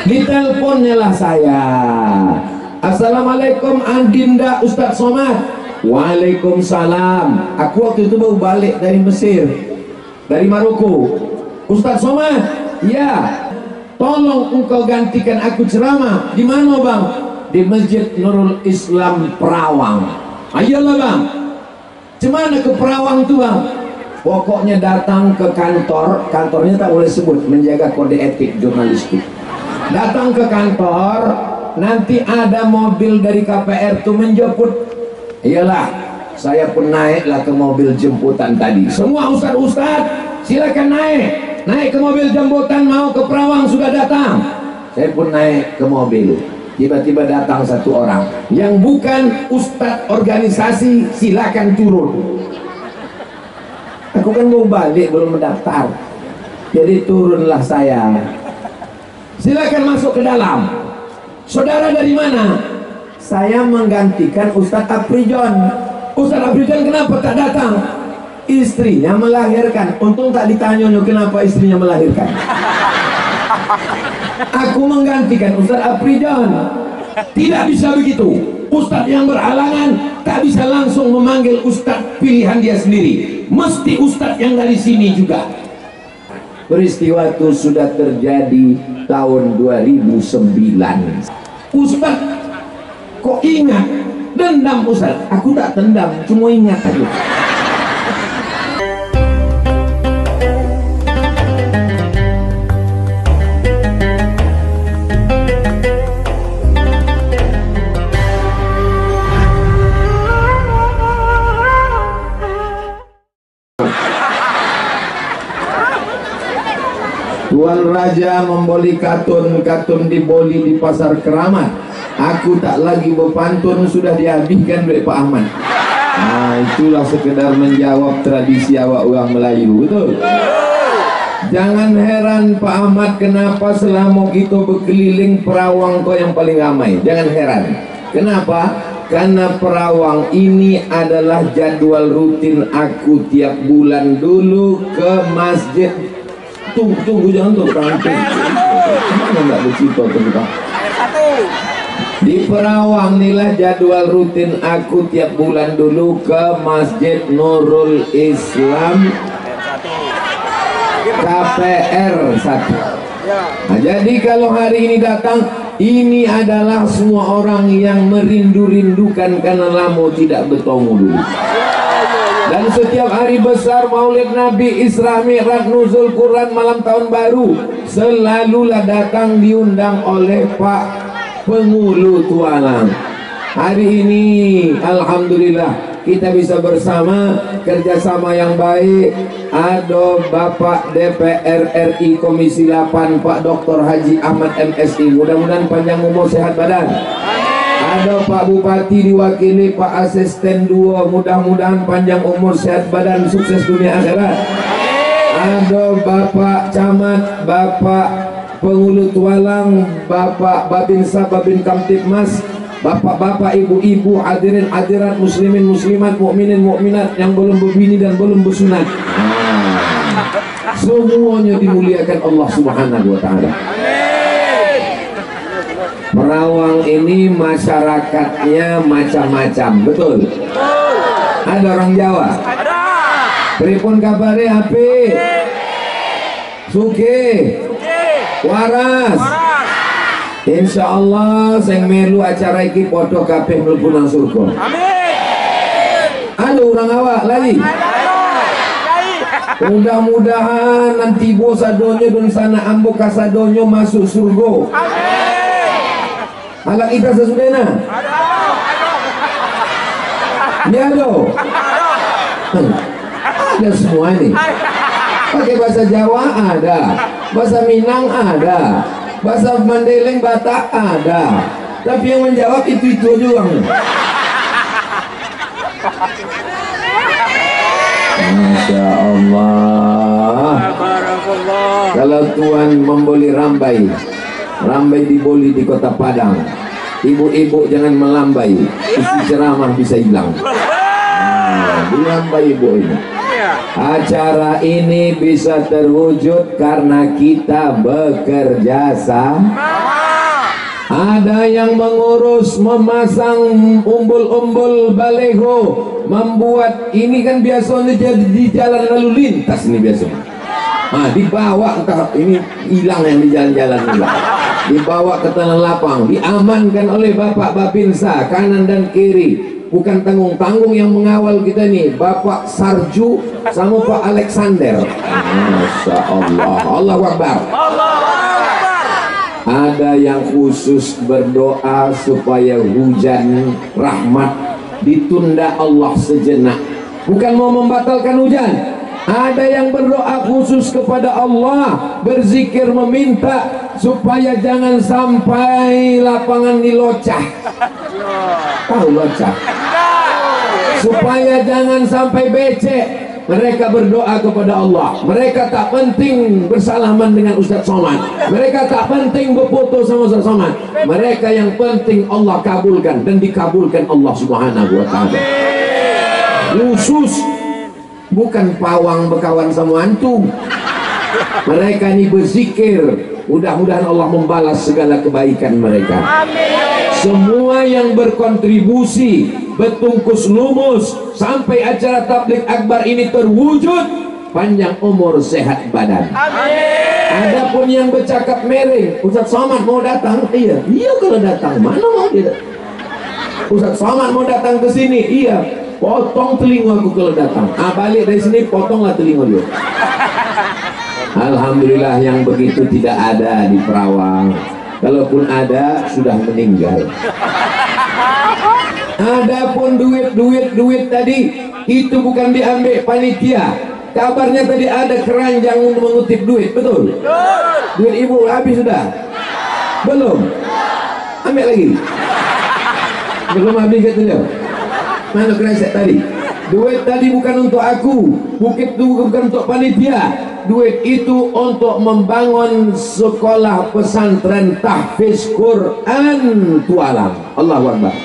Diteleponnya lah saya. Assalamualaikum Adinda Ustadz Somad. Waalaikumsalam. Aku waktu itu baru balik dari Mesir, dari Maroko. Ustadz Somad, ya, tolong engkau gantikan aku ceramah. Di mana bang? Di Masjid Nurul Islam Perawang. Ayolah bang. Cemana ke Perawang tuh bang? Pokoknya datang ke kantor, kantornya tak boleh sebut, menjaga kode etik jurnalistik. Datang ke kantor, nanti ada mobil dari KPR tuh menjemput. Iyalah, saya pun naiklah ke mobil jemputan tadi. Semua ustad-ustad silakan naik ke mobil jemputan, mau ke Perawang sudah datang. Saya pun naik ke mobil. Tiba-tiba datang satu orang yang bukan ustad organisasi, silakan turun. Aku kan mau balik, belum mendaftar, jadi turunlah saya. Silakan masuk ke dalam. Saudara dari mana? Saya menggantikan Ustadz Afrijon. Ustadz Afrijon kenapa tak datang? Istrinya melahirkan. Untung tak ditanya kenapa istrinya melahirkan. Aku menggantikan Ustadz Afrijon. Tidak bisa begitu. Ustadz yang berhalangan tak bisa langsung memanggil Ustadz pilihan dia sendiri. Mesti Ustadz yang dari sini juga. Peristiwa itu sudah terjadi tahun 2009. Ustadz kok ingat? Dendam Ustadz. Aku tak dendam, cuma ingat aja. Tuan Raja memboli katun diboli di pasar Keramat. Aku tak lagi berpantun, sudah dihabiskan oleh Pak Ahmad. Nah, itulah sekedar menjawab tradisi awak orang Melayu, betul? Jangan heran Pak Ahmad kenapa selama kita berkeliling Perawang kau yang paling ramai. Jangan heran. Kenapa? Karena Perawang ini adalah jadwal rutin aku tiap bulan dulu ke masjid. Tunggu jangan tuh kampung. Mana nggak bercita tentang di Perawang inilah jadwal rutin aku tiap bulan dulu ke Masjid Nurul Islam KPR 1. Nah, jadi kalau hari ini datang, ini adalah semua orang yang merindu-rindukan karena lama tidak bertemu dulu. Dan setiap hari besar Maulid Nabi, Isra Mi'raj, Nuzul Quran, malam tahun baru, selalulah datang diundang oleh Pak Pengulu Tualang. Hari ini alhamdulillah kita bisa bersama, kerjasama yang baik. Ada Bapak DPR RI Komisi 8 Pak Dr. Haji Ahmad MSI, mudah-mudahan panjang umur sehat badan. Ada Pak Bupati diwakili Pak Asisten 2, mudah-mudahan panjang umur sehat badan, sukses dunia akhirat. Ada Bapak Camat, Bapak Pengulu Tualang, Bapak Babinsa, Babin Kamtibmas, bapak-bapak, ibu-ibu, hadirin hadirat, muslimin muslimat, mukminin mukminat yang belum berbini dan belum bersunat. Semuanya dimuliakan Allah Subhanahu wa taala. Perawang ini masyarakatnya macam-macam, betul? Ada orang Jawa? Ada. Pripun kabare api? Sugih. Waras. Insya Allah sing melu acara iki podo kabeh mlebu nang surga. Amin. Ada orang awak lali. Mudah-mudahan nanti bo sadonyo dan sana ambo kasadonyo masuk surga. Amin. Anak kita sesudahnya ada ada semua ini. Pakai bahasa Jawa ada, bahasa Minang ada, bahasa Mandeleng Batak ada, tapi yang menjawab itu aja orang. Masya Allah. Kalau Tuhan memboli rambai diboli di kota Padang, ibu-ibu jangan melambai, isi ceramah bisa hilang. Dilambai ibu ini. Acara ini bisa terwujud karena kita bekerja sama. Ada yang mengurus, memasang umbul-umbul baleho, membuat ini kan biasanya jadi di jalan lalu lintas ini biasanya. Nah, dibawa entah ini hilang yang di jalan-jalan ini, dibawa ke tanah lapang, diamankan oleh Bapak Babinsa kanan dan kiri. Bukan tanggung-tanggung yang mengawal kita nih, Bapak Sarju sama Pak Alexander. Masya Allah, Allahu Akbar. Ada yang khusus berdoa supaya hujan rahmat ditunda Allah sejenak. Bukan mau membatalkan hujan. Ada yang berdoa khusus kepada Allah, berzikir meminta supaya jangan sampai lapangan dilocah. Tahu locah? Supaya jangan sampai becek. Mereka berdoa kepada Allah. Mereka tak penting bersalaman dengan Ustaz Somad. Mereka tak penting berfoto sama Ustaz Somad. Mereka yang penting Allah kabulkan dan dikabulkan Allah Subhanahu wa ta'ala. Khusus, bukan pawang berkawan sama antum. Mereka ini berzikir, mudah-mudahan Allah membalas segala kebaikan mereka. Semua yang berkontribusi, bertungkus lumus sampai acara tabligh akbar ini terwujud, panjang umur, sehat badan. Adapun yang bercakap miring, Ustaz Somad mau datang, iya kalau datang, mana mau dia? Ustaz Somad mau datang ke sini, iya, potong telingaku kalau datang. Balik dari sini potonglah telinga dia. Alhamdulillah yang begitu tidak ada di Perawang. Kalaupun ada, sudah meninggal. Adapun duit tadi, itu bukan diambil panitia. Kabarnya tadi ada keranjang untuk mengutip duit, betul? Duit ibu habis sudah? Belum? Ambil lagi? Belum habis katanya. Mana kresek tadi? Duit tadi bukan untuk aku, bukit itu bukan untuk panitia. Duit itu untuk membangun sekolah pesantren tahfiz Quran Tualang. Allahu Akbar.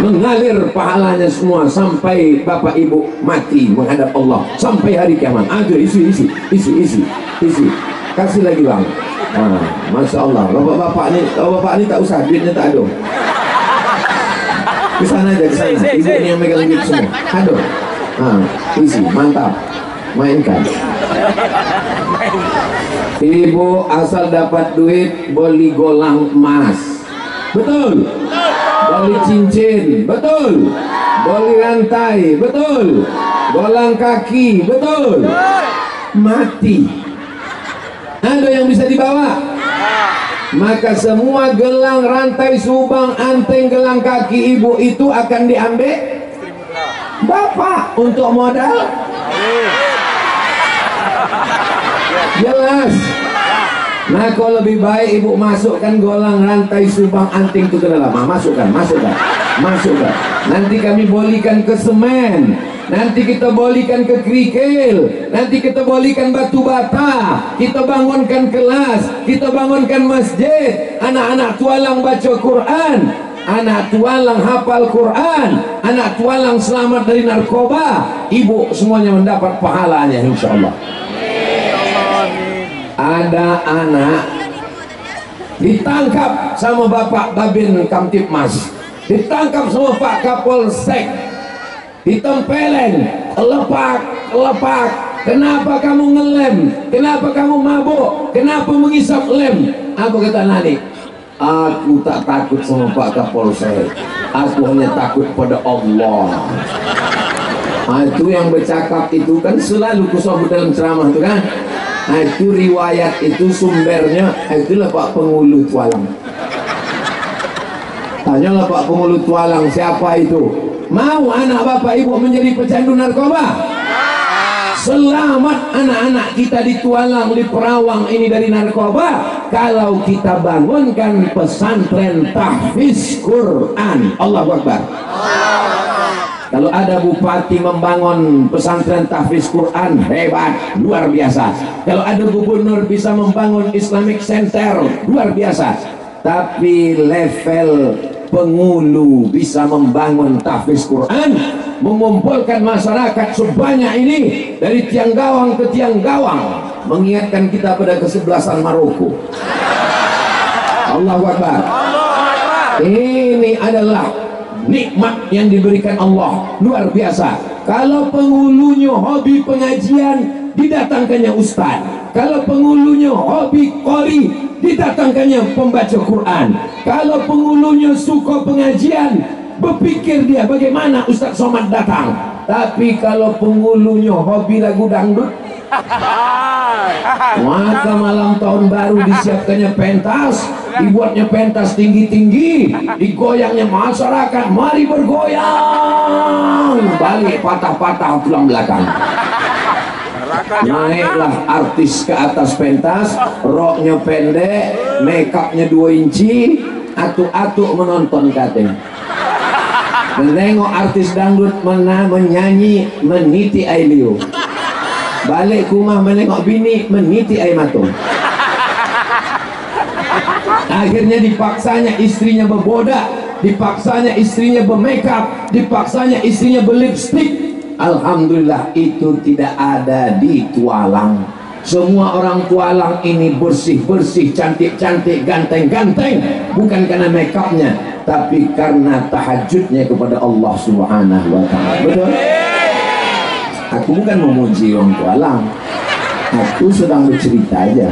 Mengalir pahalanya semua sampai bapak ibu mati menghadap Allah sampai hari kiamat. Aduh, isi. Kasih lagi bang. Masya Allah. Bapak ini tak usah, duitnya tak ada. Kesana aja, kesana. Ibu ini yang megang duit semua. Aduh. Isi, mantap. Mainkan. Ibu asal dapat duit beli golang emas, betul? Beli cincin, betul? Beli rantai, betul? Golang kaki, betul? Mati. Ada yang bisa dibawa? Maka semua gelang, rantai, subang, anteng, gelang kaki ibu itu akan diambil bapak untuk modal. Jelas. Nah, kalau lebih baik ibu masukkan golang, rantai, subang, anting itu ke dalam. Masukkan. Nanti kami bolikan ke semen, nanti kita bolikan ke kerikil, nanti kita bolikan batu bata, kita bangunkan kelas, kita bangunkan masjid. Anak-anak tualang baca Quran, anak tualang hafal Quran, anak tualang selamat dari narkoba. Ibu semuanya mendapat pahalanya insyaallah. Ada anak ditangkap sama Bapak Babin Kamtipmas, ditangkap sama Pak Kapolsek, ditempelin, lepak. Kenapa kamu ngelem? Kenapa kamu mabuk? Kenapa mengisap lem? Apa kata Nani? Aku tak takut sama Pak Kapolsek, aku hanya takut pada Allah. Itu yang bercakap itu kan selalu kusebut dalam ceramah itu kan. Itu riwayat itu sumbernya itulah Pak Pengulu Tualang. Tanyalah Pak Pengulu Tualang siapa itu. Mau anak bapak ibu menjadi pecandu narkoba? Selamat anak-anak kita di Tualang, di Perawang ini dari narkoba kalau kita bangunkan pesantren tahfiz Quran. Allahu Akbar. Kalau ada bupati membangun pesantren tahfiz Quran, hebat, luar biasa. Kalau ada gubernur bisa membangun Islamic Center, luar biasa. Tapi level Pengulu bisa membangun tahfiz Quran, mengumpulkan masyarakat sebanyak ini dari tiang gawang ke tiang gawang, mengingatkan kita pada kesebelasan Maroko. Allahu Akbar. Ini adalah nikmat yang diberikan Allah, luar biasa. Kalau penghulunya hobi pengajian, didatangkannya ustaz. Kalau penghulunya hobi qori, didatangkannya pembaca Quran. Kalau penghulunya suka pengajian, berpikir dia bagaimana Ustaz Somad datang. Tapi kalau penghulunya hobi lagu dangdut, maka malam tahun baru disiapkannya pentas, dibuatnya pentas tinggi-tinggi, digoyangnya masyarakat, mari bergoyang, balik patah-patah tulang belakang. Naiklah artis ke atas pentas, roknya pendek, make upnya 2 inci, atuk-atuk menonton katanya. Menengok artis dangdut menyanyi, meniti air liu. Balik ke rumah menengok bini, meniti air matung. Akhirnya dipaksanya istrinya berbodak, dipaksanya istrinya bermakeup, dipaksanya istrinya berlipstik. Alhamdulillah itu tidak ada di Tualang. Semua orang Tualang ini bersih-bersih, cantik-cantik, ganteng-ganteng, bukan karena makeupnya, tapi karena tahajudnya kepada Allah Subhanahu wa Ta'ala. Betul? Aku bukan memuji orang Tualang, aku sedang bercerita aja.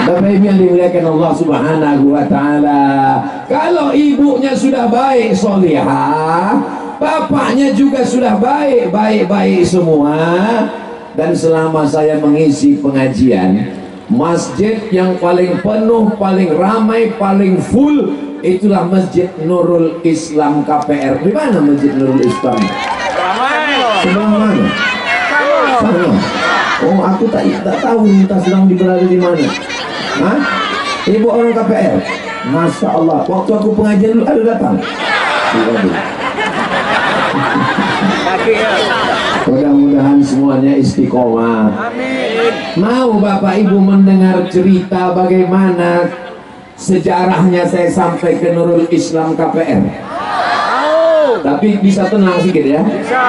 Bapak Ibu yang dimuliakan Allah Subhanahu wa Ta'ala, kalau ibunya sudah baik solihah, bapaknya juga sudah baik semua. Dan selama saya mengisi pengajian, masjid yang paling penuh, paling ramai, paling full, itulah Masjid Nurul Islam KPR. Di mana Masjid Nurul Islam? Sebelah mana? Sana. Oh, aku tak tahu entah sedang berada di mana. Hah? Ibu orang KPR. Masya Allah. Waktu aku pengajian dulu ada datang. Mudah-mudahan semuanya istiqomah. Amin. Mau Bapak Ibu mendengar cerita bagaimana sejarahnya saya sampai ke Nurul Islam KPR? Tapi bisa tenang sedikit ya. Bisa.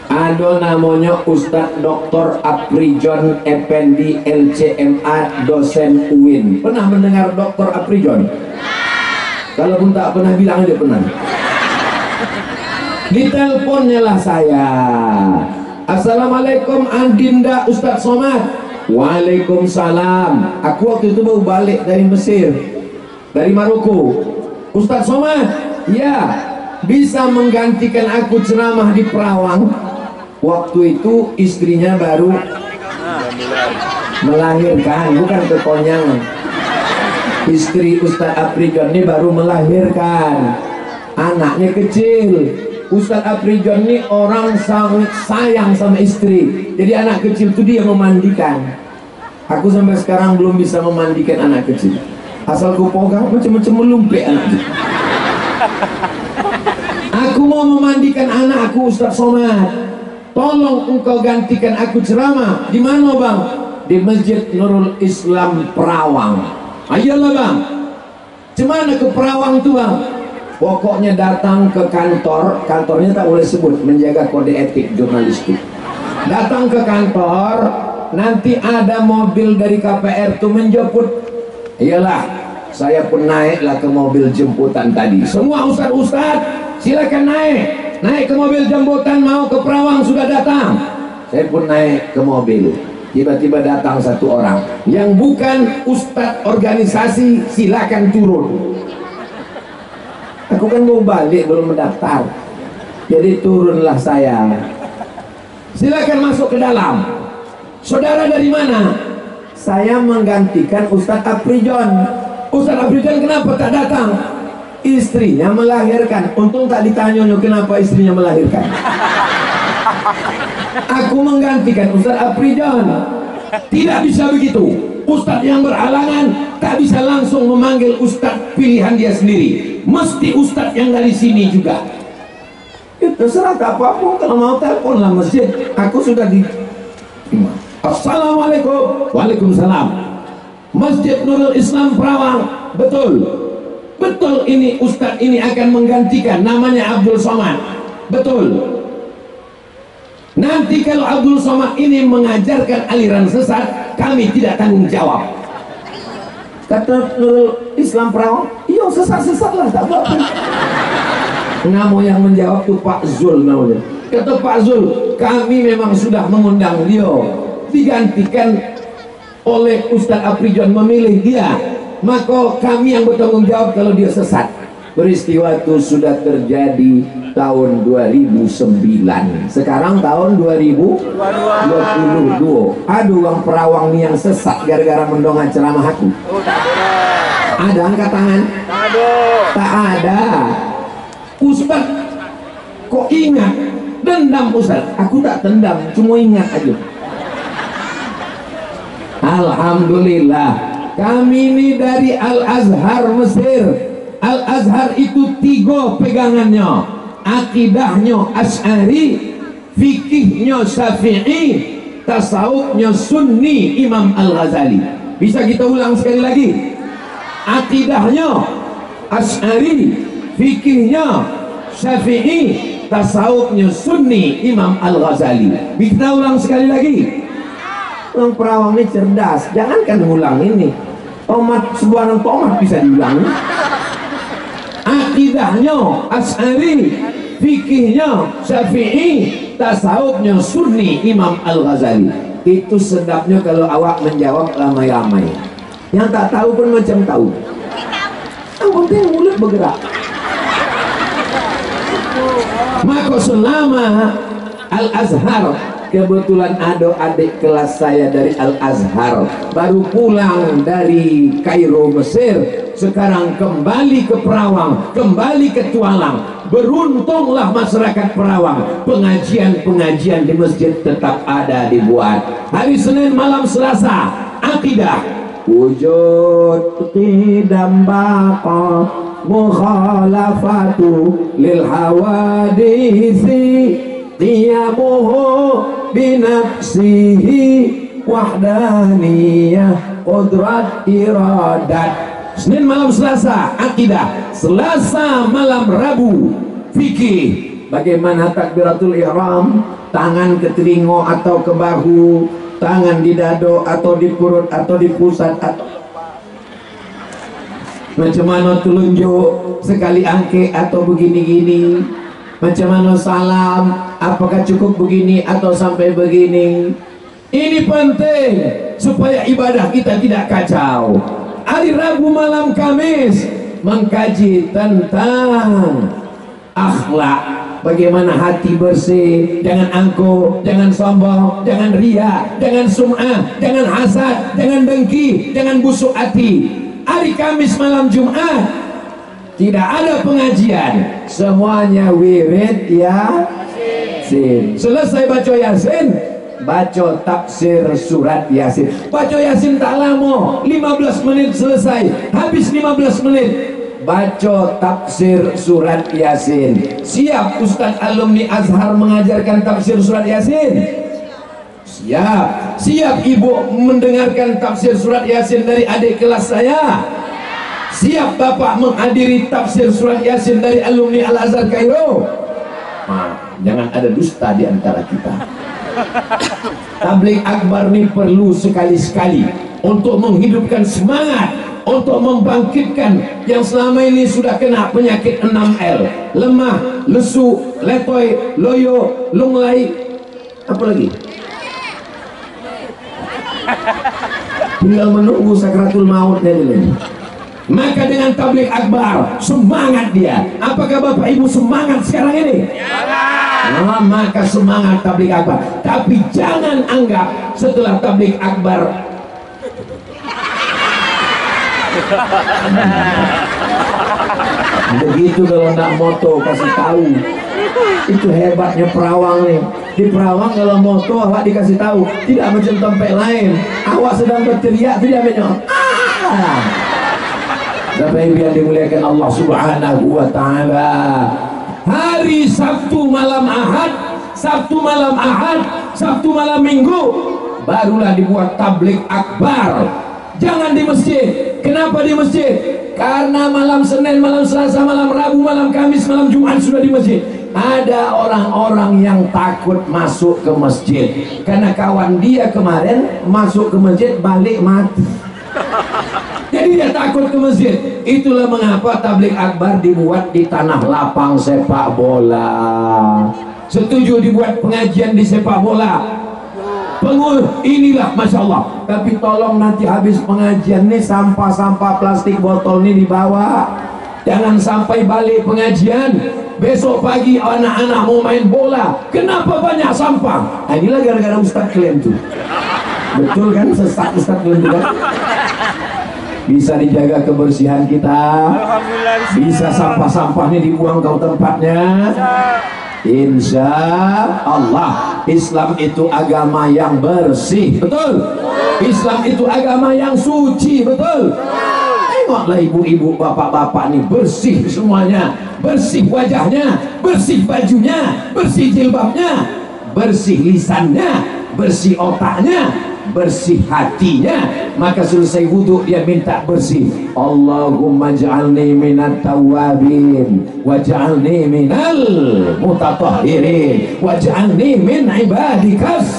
Ada namanya Ustadz Dr. Aprijon Effendi LCMA, dosen UIN. Pernah mendengar Dr. Aprijon? Kalaupun tak pernah, bilang aja pernah. Diteleponnya lah saya. Assalamualaikum Adinda Ustadz Somad. Waalaikumsalam. Aku waktu itu baru balik dari Mesir, dari Maroko. Ustadz Somad, ya, bisa menggantikan aku ceramah di Perawang? Waktu itu istrinya baru melahirkan, bukan kekonyangan. Istri Ustadz Aprijon ini baru melahirkan, anaknya kecil. Ustadz Aprijon ini orang sangat sayang sama istri, jadi anak kecil itu dia memandikan. Aku sampai sekarang belum bisa memandikan anak kecil. Asal ku pegang macam-macam melumpik anak kecil. Aku mau memandikan anakku, Ustadz Somad. Tolong engkau gantikan aku ceramah. Di mana bang? Di Masjid Nurul Islam Perawang. Ayolah bang. Cemana ke Perawang tuh bang? Pokoknya datang ke kantor, kantornya tak boleh sebut, menjaga kode etik jurnalistik. Datang ke kantor, nanti ada mobil dari KPR tuh menjemput. Iyalah, saya pun naiklah ke mobil jemputan tadi. Semua ustad-ustad silakan naik ke mobil jemputan, mau ke Perawang sudah datang. Saya pun naik ke mobil. Tiba-tiba datang satu orang yang bukan ustad organisasi, silakan turun. Aku kan mau balik, belum mendaftar, jadi turunlah saya. Silakan masuk ke dalam. Saudara dari mana? Saya menggantikan Ustadz Aprijon. Ustadz Aprijon kenapa tak datang? Istrinya melahirkan. Untung tak ditanya kenapa istrinya melahirkan. Aku menggantikan Ustadz Aprijon. Tidak bisa begitu. Ustadz yang berhalangan tak bisa langsung memanggil ustadz pilihan dia sendiri, mesti ustadz yang dari sini juga. Ya terserah apapun, kalau mau teleponlah masjid. Aku sudah di Assalamualaikum. Waalaikumsalam. Masjid Nurul Islam Perawang. Betul, betul, ini ustadz ini akan menggantikan, namanya Abdul Somad. Betul. Nanti kalau Abdul Somad ini mengajarkan aliran sesat, kami tidak tanggung jawab. Kata Nurul Islam Perawang, iya sesat-sesat lah, tak apa. Nggak mau yang menjawab tuh Pak Zul namanya. Kata Pak Zul, kami memang sudah mengundang dia, digantikan oleh Ustadz Afrijon memilih dia, maka kami yang bertanggung jawab kalau dia sesat. Peristiwa itu sudah terjadi tahun 2009. Sekarang tahun 2022. Ada orang Perawang nih yang sesat gara-gara mendongak ceramah aku. Ada angkat tangan? Tak ada. Ustaz, kok ingat? Dendam Ustaz. Aku tak dendam, cuma ingat aja. Alhamdulillah, kami ini dari Al-Azhar Mesir. Al-Azhar itu 3 pegangannya, akidahnya Asy'ari, fikihnya Syafi'i, tasawufnya Sunni Imam Al-Ghazali. Bisa kita ulang sekali lagi? Akidahnya Asy'ari, fikihnya Syafi'i, tasawufnya Sunni Imam Al-Ghazali. Kita ulang sekali lagi. Orang Perawang ini cerdas, jangankan ngulang ini. Tomat, sebuah tomat bisa diulang. Akidahnya Asy'ari, fikihnya Syafi'i, tasawufnya Sunni Imam Al-Ghazali. Itu sedapnya kalau awak menjawab ramai-ramai. Yang tak tahu pun macam tahu. Yang penting mulut bergerak. Maka selama Al-Azhar, kebetulan ada adik kelas saya dari Al-Azhar baru pulang dari Kairo Mesir, sekarang kembali ke Perawang, kembali ke Tualang. Beruntunglah masyarakat Perawang, pengajian-pengajian di masjid tetap ada dibuat. Hari Senin malam Selasa, akidah wujud qidam baqa mukhalafatu lil hawadisi qiyamuhu binafsihi wahdaniyah qudrat iradat. Senin malam Selasa akidah, Selasa malam Rabu fikih. Bagaimana takbiratul ihram, tangan ke telinga atau ke bahu, tangan di dado atau di perut atau di pusat, atau macam mana telunjuk sekali angke atau begini-gini, macam mana salam, apakah cukup begini atau sampai begini. Ini penting supaya ibadah kita tidak kacau. Hari Rabu malam Kamis mengkaji tentang akhlak, bagaimana hati bersih, jangan angkuh, jangan sombong, jangan ria, jangan sum'ah, jangan hasad, jangan dengki, jangan busuk hati. Hari Kamis malam Jumat tidak ada pengajian, semuanya wirid Yasin. Selesai baca Yasin, baca tafsir surat Yasin. Baca Yasin tak lama, 15 menit selesai. Habis 15 menit baca tafsir surat Yasin. Siap Ustaz alumni Azhar mengajarkan tafsir surat Yasin? Siap. Siap ibu mendengarkan tafsir surat Yasin dari adik kelas saya? Siap bapak menghadiri tafsir surat Yasin dari alumni Al-Azhar Kairo? Nah, jangan ada dusta di antara kita. Tabligh akbar ini perlu sekali-sekali untuk menghidupkan semangat, untuk membangkitkan yang selama ini sudah kena penyakit 6L: lemah, lesu, letoy, loyo, lunglai, apa lagi? Tinggal menunggu sakratul mautnya ini. Maka dengan tabligh akbar semangat dia. Apakah bapak ibu semangat sekarang ini? Nah, maka semangat tabligh akbar. Tapi jangan anggap setelah tabligh akbar begitu. Kalau nak moto kasih tahu. Itu hebatnya Perawang nih. Di Perawang kalau moto awak dikasih tahu, tidak macam tempat lain. Awak sedang berteriak tidak menyok. Bapak Ibu yang dimuliakan Allah Subhanahu wa taala. Hari Sabtu malam Ahad, Sabtu malam Ahad, Sabtu malam Minggu barulah dibuat tabligh akbar. Jangan di masjid. Kenapa di masjid? Karena malam Senin, malam Selasa, malam Rabu, malam Kamis, malam Jumat sudah di masjid. ada orang-orang yang takut masuk ke masjid karena kawan dia kemarin masuk ke masjid balik mati. Jadi dia takut ke masjid. Itulah mengapa tabligh akbar dibuat di tanah lapang sepak bola. Setuju dibuat pengajian di sepak bola? Inilah Masya Allah. Tapi tolong nanti habis pengajian nih sampah-sampah plastik botol ini dibawa. Jangan sampai balik pengajian besok pagi anak-anak mau main bola, kenapa banyak sampah? Nah, inilah gara-gara Ustadz kalian tuh. Betul kan, sesat Ustadz kalian tuh kan? Bisa dijaga kebersihan kita, bisa sampah-sampahnya dibuang ke tempatnya. Insya Allah Islam itu agama yang bersih, betul. Islam itu agama yang suci, betul. Tengoklah ibu-ibu, bapak-bapak nih bersih semuanya, bersih wajahnya, bersih bajunya, bersih jilbabnya, bersih lisannya, bersih otaknya, bersih hatinya. Maka selesai wudhu dia minta bersih. Allahumma ja'alni minat tawabin waj'alni minal mutatahhirin waj'alni min ibadikas.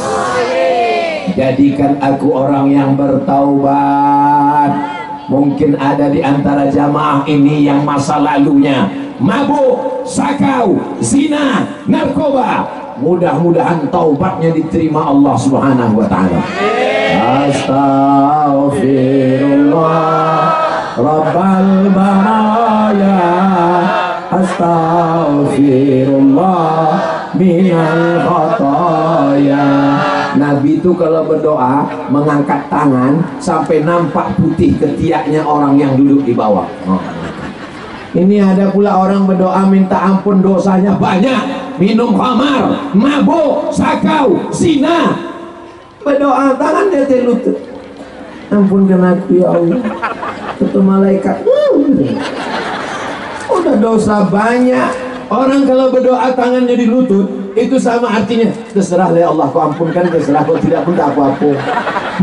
Jadikan aku orang yang bertaubat. Mungkin ada di antara jamaah ini yang masa lalunya mabuk, sakau, zina, narkoba. Mudah-mudahan taubatnya diterima Allah Subhanahu wa taala. Astaghfirullah Rabbal baraya, astaghfirullah minal khataya. Nabi itu kalau berdoa mengangkat tangan sampai nampak putih ketiaknya orang yang duduk di bawah. Ini ada pula orang berdoa minta ampun dosanya banyak, minum khamar, mabuk, sakau, zina. Berdoa tangan dia lutut. Ampunkan aku ya Allah. Itu malaikat. Udah dosa banyak. Orang kalau berdoa tangannya di lutut itu sama artinya terserah ya Allah, kau ampunkan, terserah, kau tidak pun tak apa-apa.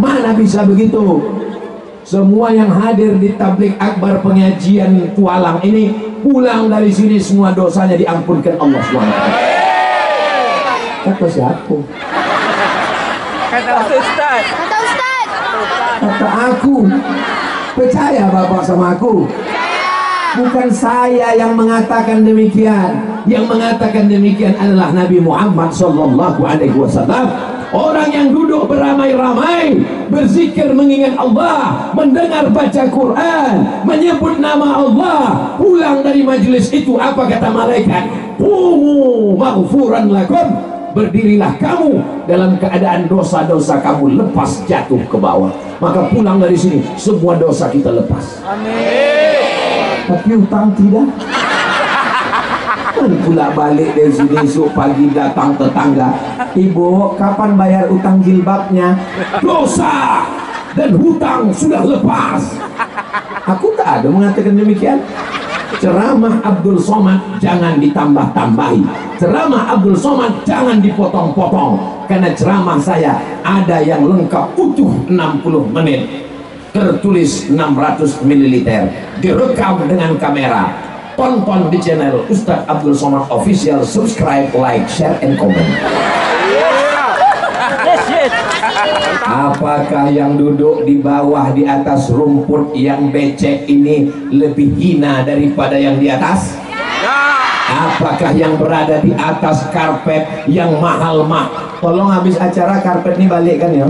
Mana bisa begitu? Semua yang hadir di tabligh akbar pengajian Tualang ini pulang dari sini semua dosanya diampunkan Allah SWT. Kata siapa? Kata Ustaz. Kata Ustaz. Kata aku. Percaya Bapak sama aku? Bukan saya yang mengatakan demikian. Yang mengatakan demikian adalah Nabi Muhammad SAW. Orang yang duduk beramai-ramai berzikir mengingat Allah, mendengar baca Quran, menyebut nama Allah, pulang dari majelis itu apa kata malaikat? Qumu maghfuran lakum, berdirilah kamu dalam keadaan dosa-dosa kamu lepas jatuh ke bawah. Maka pulang dari sini semua dosa kita lepas. Amin. Tapi utang tidak. Pula balik dari sini esok pagi datang tetangga, ibu kapan bayar utang jilbabnya? Dosa dan hutang sudah lepas. Aku tak ada mengatakan demikian. Ceramah Abdul Somad jangan ditambah-tambahi, ceramah Abdul Somad jangan dipotong-potong, karena ceramah saya ada yang lengkap utuh 60 menit, tertulis 600 ml, direkam dengan kamera. Tonton di channel Ustadz Abdul Somad Official, subscribe, like, share, and comment. Apakah yang duduk di bawah di atas rumput yang becek ini lebih hina daripada yang di atas? Apakah yang berada di atas karpet yang mahal-mahal? Tolong habis acara karpet ini balikkan ya.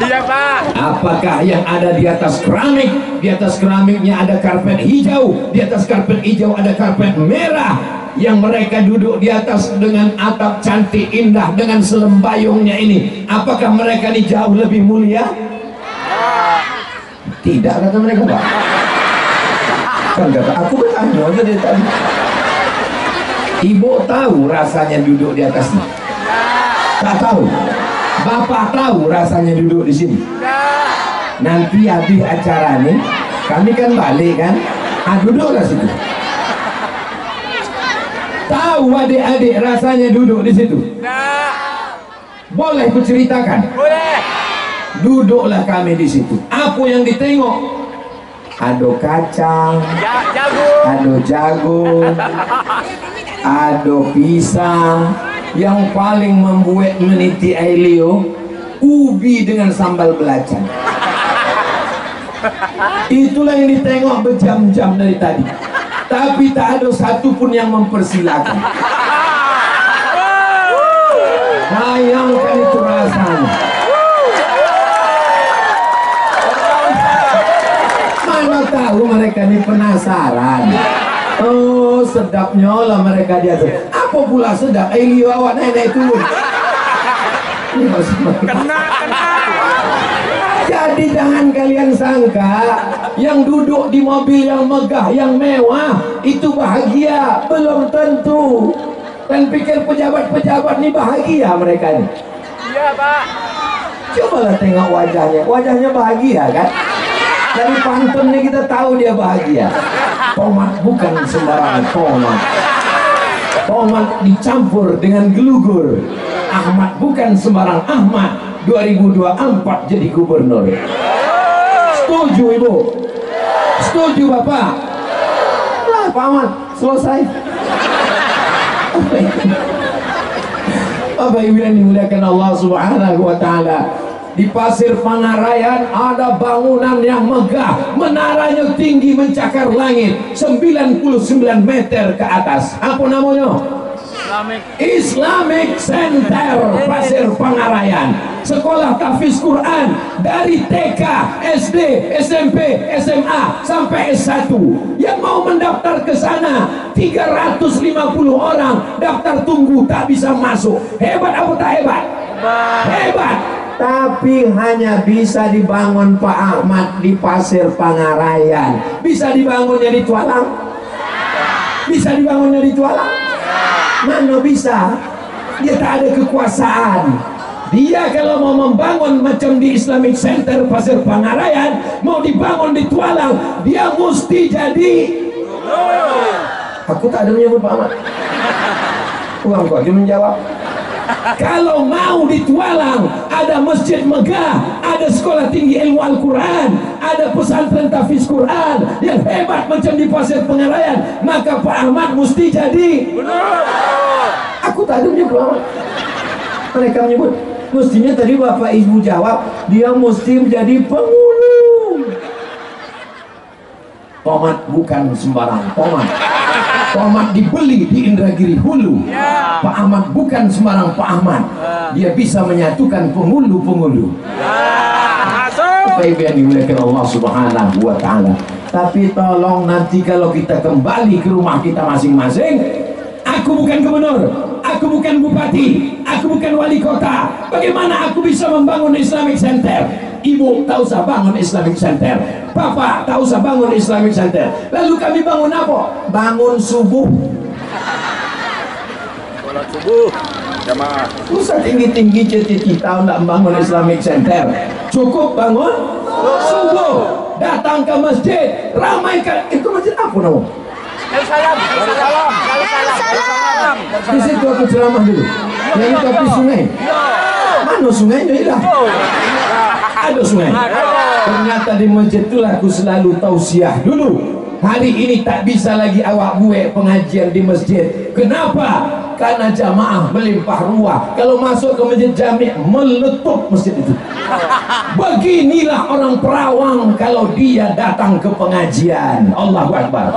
Iya Pak. Apakah yang ada di atas keramik? Di atas keramiknya ada karpet hijau, di atas karpet hijau ada karpet merah, yang mereka duduk di atas dengan atap cantik indah dengan selembayungnya ini. Apakah mereka ini jauh lebih mulia? Tidak, kata mereka, Pak. Kan kata aku bertanya aja dari tadi. Ibu tahu rasanya duduk di atasnya? Tak tahu. Bapak tahu rasanya duduk di sini? Nanti habis acara nih, kami kan balik kan? Duduklah situ. Tahu adik-adik rasanya duduk di situ? Boleh kuceritakan? Boleh. Duduklah kami di situ. Apa yang ditengok? ado kacang, Jagung. ado jagung, ado pisang. Yang paling membuat meniti Ailio, ubi dengan sambal belacan. Itulah yang ditengok berjam-jam dari tadi, tapi tak ada satupun yang mempersilakan. Bayangkan itu rasanya. Mana tahu mereka ini penasaran. Oh, sedapnya lah mereka dia. Apa pula sedap? Ailio awak nenek itu. Kena. Jadi jangan kalian sangka yang duduk di mobil yang megah, yang mewah itu bahagia. Belum tentu. Dan pikir pejabat-pejabat ini bahagia mereka ini. Iya, Pak. Cobalah tengok wajahnya. Wajahnya bahagia kan? Dari pantunnya kita tahu dia bahagia. Tomat bukan sembarangan tomat. Tomat dicampur dengan gelugur. Ahmad bukan sembarang Ahmad. 2024 jadi gubernur. Setuju Ibu? Setuju Bapak? Lah Pak Ahmad, selesai. Bapak Ibu yang dimuliakan Allah Subhanahu wa taala, di Pasir Pangarayan ada bangunan yang megah, menaranya tinggi mencakar langit 99 meter ke atas. Apa namanya? Islamic Center Pasir Pangarayan. Sekolah tahfiz Quran dari TK, SD, SMP, SMA sampai S1. Yang mau mendaftar ke sana 350 orang, daftar tunggu, tak bisa masuk. Hebat apa tak hebat? Hebat. Tapi hanya bisa dibangun Pak Ahmad di Pasir Pangarayan. Bisa dibangunnya di Tualang? Bisa dibangunnya di Tualang? Mana bisa? Dia tak ada kekuasaan. Dia kalau mau membangun macam di Islamic Center Pasir Pangarayan, mau dibangun di Tualang, dia mesti jadi. Aku tak ada menyebut Pak Ahmad. Uang kok dia menjawab. Kalau mau di Tualang ada masjid megah, ada sekolah tinggi ilmu Al-Quran, ada pesantren tahfiz Quran yang hebat macam di Pasir Pangarayan, maka Pak Ahmad mesti jadi. Aku tak ada menyebut Pak Ahmad. Mereka menyebut. Mestinya tadi Bapak Ibu jawab, dia mesti menjadi penghulu. Tomat bukan sembarang tomat. Tomat dibeli di Indragiri Hulu. Pak Ahmad bukan sembarang Pak Ahmad. Dia bisa menyatukan penghulu-penghulu. Bapak Ibu yang dimuliakan Allah Subhanahu wa taala. Tapi tolong nanti kalau kita kembali ke rumah kita masing-masing, aku bukan gubernur, aku bukan bupati, aku bukan wali kota. Bagaimana aku bisa membangun Islamic Center? Ibu tak usah bangun Islamic Center, Bapak tak usah bangun Islamic Center. Lalu kami bangun apa? Bangun subuh. Sholat subuh jamaah. Usah tinggi-tinggi cita-cita nak bangun Islamic Center. Cukup bangun subuh. Datang ke masjid, ramaikan. Itu masjid apa nama? Salam. Di situ aku ceramah dulu. Yang itu tepi sungai. Mana sungainya hilang? Ada sungai. Ternyata di masjid itulah aku selalu tausiah dulu. Hari ini tak bisa lagi awak buat pengajian di masjid. Kenapa? Karena jamaah melimpah ruah. Kalau masuk ke masjid jami' meletup masjid itu. Beginilah orang perawang kalau dia datang ke pengajian. Allahu Akbar.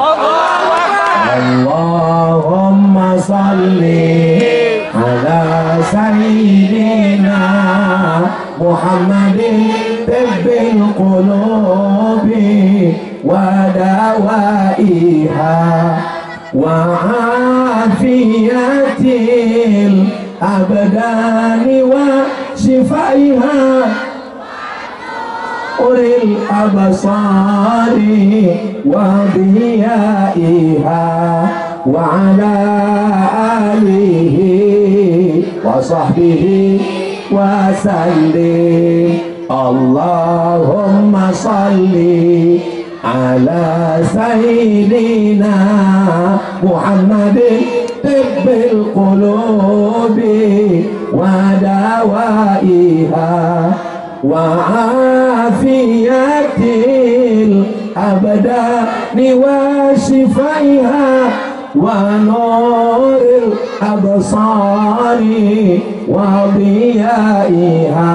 Allahumma salli ala sayyidina Muhammadin tibbil qulubi wa dawaiha wa afiyatil abdani wa shifaiha uril abasari wa diyaiha wa ala alihi wa sahbihi wa sallim. Allahumma salli ala sayyidina Muhammadin tibbil qulubi wa dawaiha wa afiyatil abadani wa shifaiha wa nuril absari wa diyaiha